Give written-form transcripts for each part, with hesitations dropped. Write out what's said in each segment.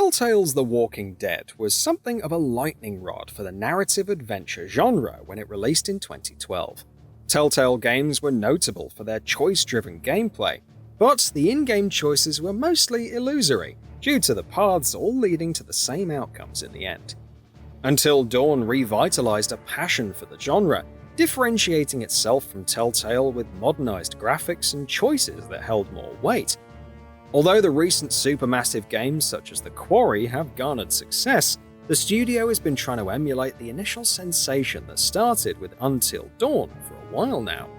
Telltale's The Walking Dead was something of a lightning rod for the narrative adventure genre when it released in 2012. Telltale games were notable for their choice-driven gameplay, but the in-game choices were mostly illusory, due to the paths all leading to the same outcomes in the end. Until Dawn revitalized a passion for the genre, differentiating itself from Telltale with modernized graphics and choices that held more weight. Although the recent Supermassive games such as the Quarry have garnered success, the studio has been trying to emulate the initial sensation that started with Until Dawn for a while now.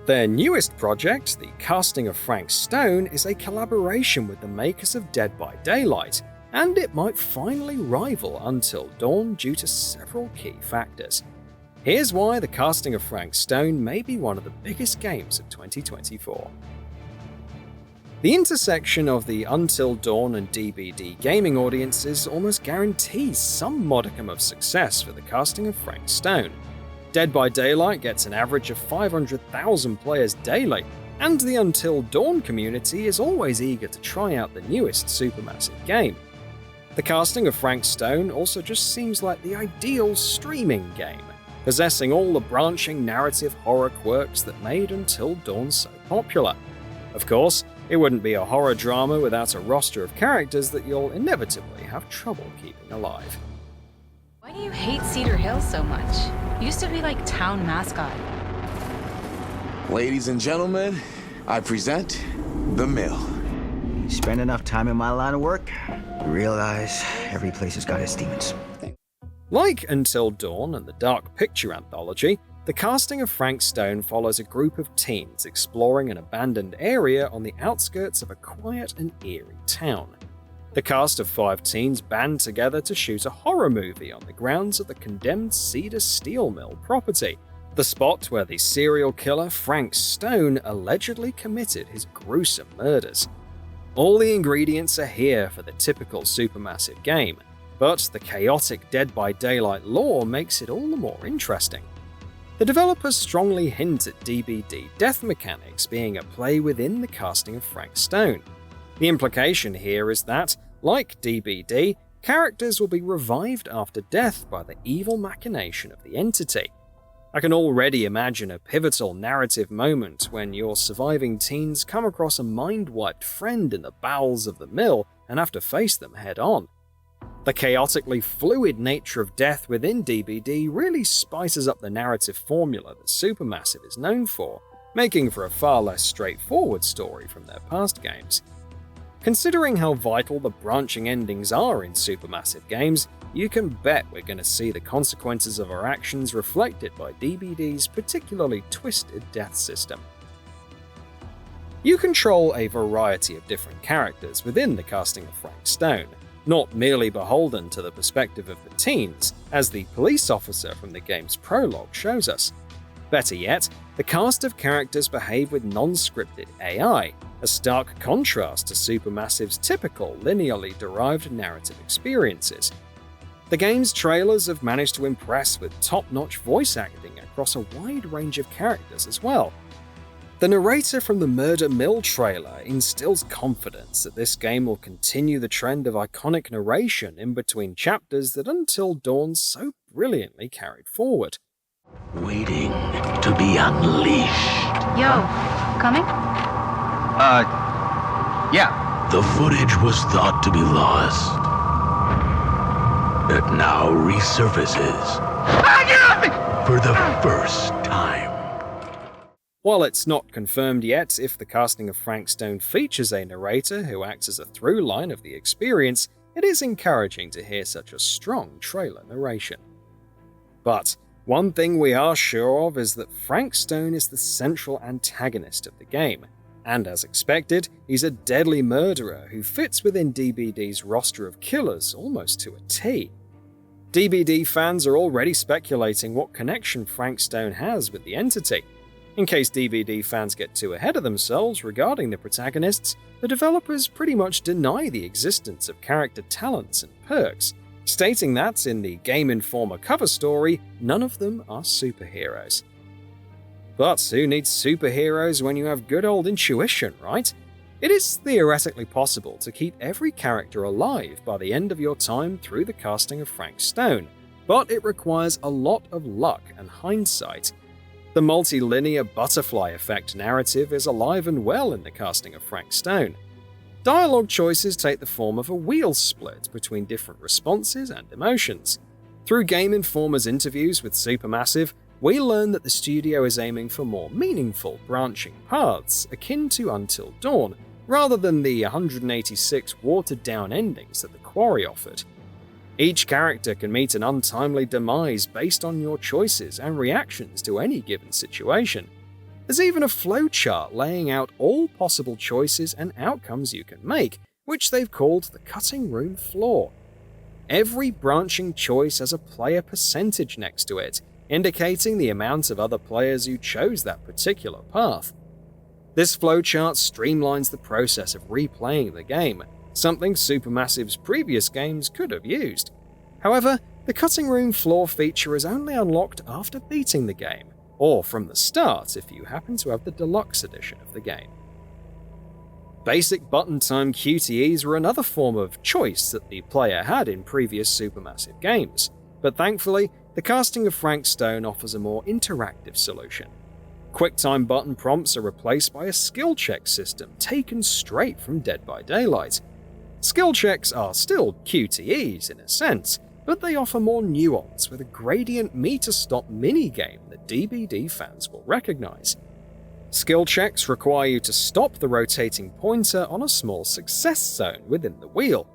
Their newest project, the casting of Frank Stone, is a collaboration with the makers of Dead by Daylight, and it might finally rival Until Dawn due to several key factors. Here's why the casting of Frank Stone may be one of the biggest games of 2024. The intersection of the Until Dawn and DBD gaming audiences almost guarantees some modicum of success for the casting of Frank Stone. Dead by Daylight gets an average of 500,000 players daily, and the Until Dawn community is always eager to try out the newest Supermassive game. The casting of Frank Stone also just seems like the ideal streaming game, possessing all the branching narrative horror quirks that made Until Dawn so popular. Of course, it wouldn't be a horror drama without a roster of characters that you'll inevitably have trouble keeping alive. Why do you hate Cedar Hill so much? You used to be like town mascot. Ladies and gentlemen, I present The Mill. You spend enough time in my line of work, you realize every place has got its demons. Like Until Dawn and the Dark Picture anthology, the casting of Frank Stone follows a group of teens exploring an abandoned area on the outskirts of a quiet and eerie town. The cast of 5 teens band together to shoot a horror movie on the grounds of the condemned Cedar Steel Mill property, the spot where the serial killer Frank Stone allegedly committed his gruesome murders. All the ingredients are here for the typical Supermassive game, but the chaotic Dead by Daylight lore makes it all the more interesting. The developers strongly hint at DBD death mechanics being at play within the casting of Frank Stone. The implication here is that, like DBD, characters will be revived after death by the evil machination of the entity. I can already imagine a pivotal narrative moment when your surviving teens come across a mind-wiped friend in the bowels of the mill and have to face them head-on. The chaotically fluid nature of death within DBD really spices up the narrative formula that Supermassive is known for, making for a far less straightforward story from their past games. Considering how vital the branching endings are in Supermassive games, you can bet we're going to see the consequences of our actions reflected by DBD's particularly twisted death system. You control a variety of different characters within the casting of Frank Stone, not merely beholden to the perspective of the teens, as the police officer from the game's prologue shows us. Better yet, the cast of characters behave with non-scripted AI, a stark contrast to Supermassive's typical linearly derived narrative experiences. The game's trailers have managed to impress with top-notch voice acting across a wide range of characters as well. The narrator from the Murder Mill trailer instills confidence that this game will continue the trend of iconic narration in between chapters that Until Dawn so brilliantly carried forward. Waiting to be unleashed. Yo, coming? Yeah. The footage was thought to be lost. It now resurfaces. Get off me! For the first time. While it's not confirmed yet if the casting of Frank Stone features a narrator who acts as a through line of the experience, it is encouraging to hear such a strong trailer narration. But one thing we are sure of is that Frank Stone is the central antagonist of the game, and as expected, he's a deadly murderer who fits within DBD's roster of killers almost to a T. DBD fans are already speculating what connection Frank Stone has with the entity. In case DBD fans get too ahead of themselves regarding the protagonists, the developers pretty much deny the existence of character talents and perks, stating that in the Game Informer cover story, none of them are superheroes. But who needs superheroes when you have good old intuition, right? It is theoretically possible to keep every character alive by the end of your time through the casting of Frank Stone, but it requires a lot of luck and hindsight. The multi-linear butterfly effect narrative is alive and well in the casting of Frank Stone. Dialogue choices take the form of a wheel split between different responses and emotions. Through Game Informer's interviews with Supermassive, we learn that the studio is aiming for more meaningful, branching paths akin to Until Dawn, rather than the 186 watered-down endings that the Quarry offered. Each character can meet an untimely demise based on your choices and reactions to any given situation. There's even a flowchart laying out all possible choices and outcomes you can make, which they've called the cutting room floor. Every branching choice has a player percentage next to it, indicating the amount of other players who chose that particular path. This flowchart streamlines the process of replaying the game, something Supermassive's previous games could have used. However, the cutting room floor feature is only unlocked after beating the game, or from the start if you happen to have the deluxe edition of the game. Basic button time QTEs were another form of choice that the player had in previous Supermassive games, but thankfully, the casting of Frank Stone offers a more interactive solution. QuickTime button prompts are replaced by a skill check system taken straight from Dead by Daylight. Skill checks are still QTEs in a sense, but they offer more nuance with a gradient meter stop minigame that DBD fans will recognize. Skill checks require you to stop the rotating pointer on a small success zone within the wheel.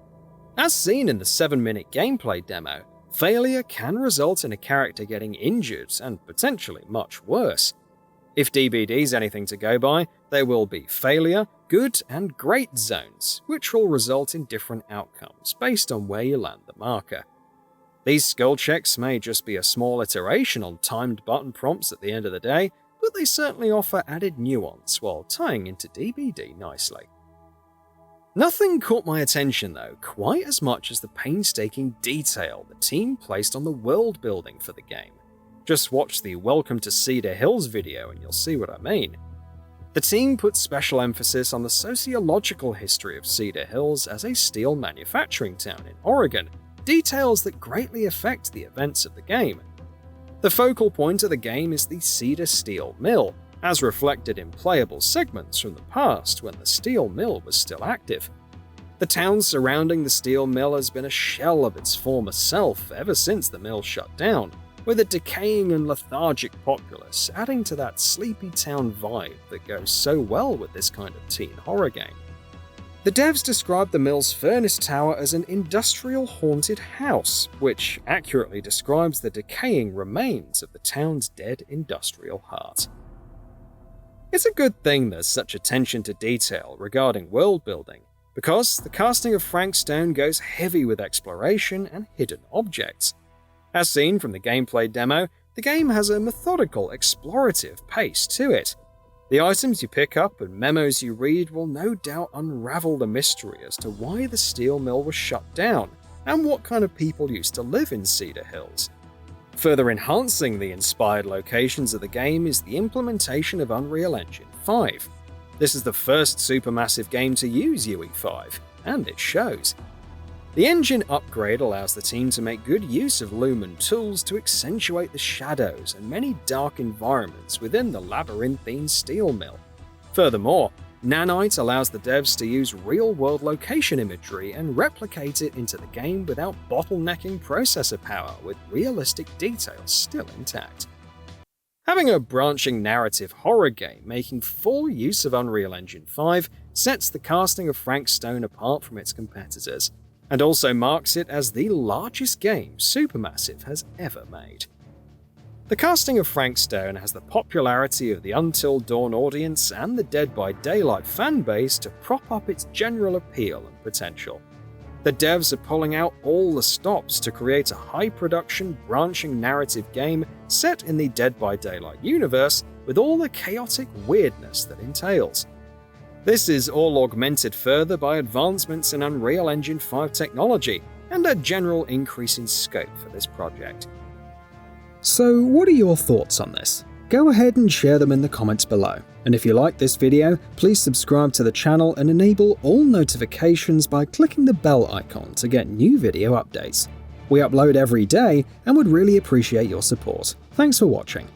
As seen in the 7-minute gameplay demo, failure can result in a character getting injured and potentially much worse. If DBD's anything to go by, there will be failure, good, and great zones, which will result in different outcomes based on where you land the marker. These skill checks may just be a small iteration on timed button prompts at the end of the day, but they certainly offer added nuance while tying into DBD nicely. Nothing caught my attention though quite as much as the painstaking detail the team placed on the world building for the game. Just watch the Welcome to Cedar Hills video and you'll see what I mean. The team put special emphasis on the sociological history of Cedar Hills as a steel manufacturing town in Oregon, details that greatly affect the events of the game. The focal point of the game is the Cedar Steel Mill, as reflected in playable segments from the past when the steel mill was still active. The town surrounding the steel mill has been a shell of its former self ever since the mill shut down, with a decaying and lethargic populace adding to that sleepy town vibe that goes so well with this kind of teen horror game. The devs described the mill's furnace tower as an industrial haunted house, which accurately describes the decaying remains of the town's dead industrial heart. It's a good thing there's such attention to detail regarding world building, because the casting of Frank Stone goes heavy with exploration and hidden objects. As seen from the gameplay demo, the game has a methodical, explorative pace to it. The items you pick up and memos you read will no doubt unravel the mystery as to why the steel mill was shut down and what kind of people used to live in Cedar Hills. Further enhancing the inspired locations of the game is the implementation of Unreal Engine 5. This is the first Supermassive game to use UE5, and it shows. The engine upgrade allows the team to make good use of Lumen tools to accentuate the shadows and many dark environments within the labyrinthine steel mill. Furthermore, Nanite allows the devs to use real-world location imagery and replicate it into the game without bottlenecking processor power with realistic details still intact. Having a branching narrative horror game making full use of Unreal Engine 5 sets the casting of Frank Stone apart from its competitors, and also marks it as the largest game Supermassive has ever made. The casting of Frank Stone has the popularity of the Until Dawn audience and the Dead by Daylight fanbase to prop up its general appeal and potential. The devs are pulling out all the stops to create a high-production, branching narrative game set in the Dead by Daylight universe with all the chaotic weirdness that entails. This is all augmented further by advancements in Unreal Engine 5 technology and a general increase in scope for this project. So, what are your thoughts on this? Go ahead and share them in the comments below. And if you like this video, please subscribe to the channel and enable all notifications by clicking the bell icon to get new video updates. We upload every day and would really appreciate your support. Thanks for watching.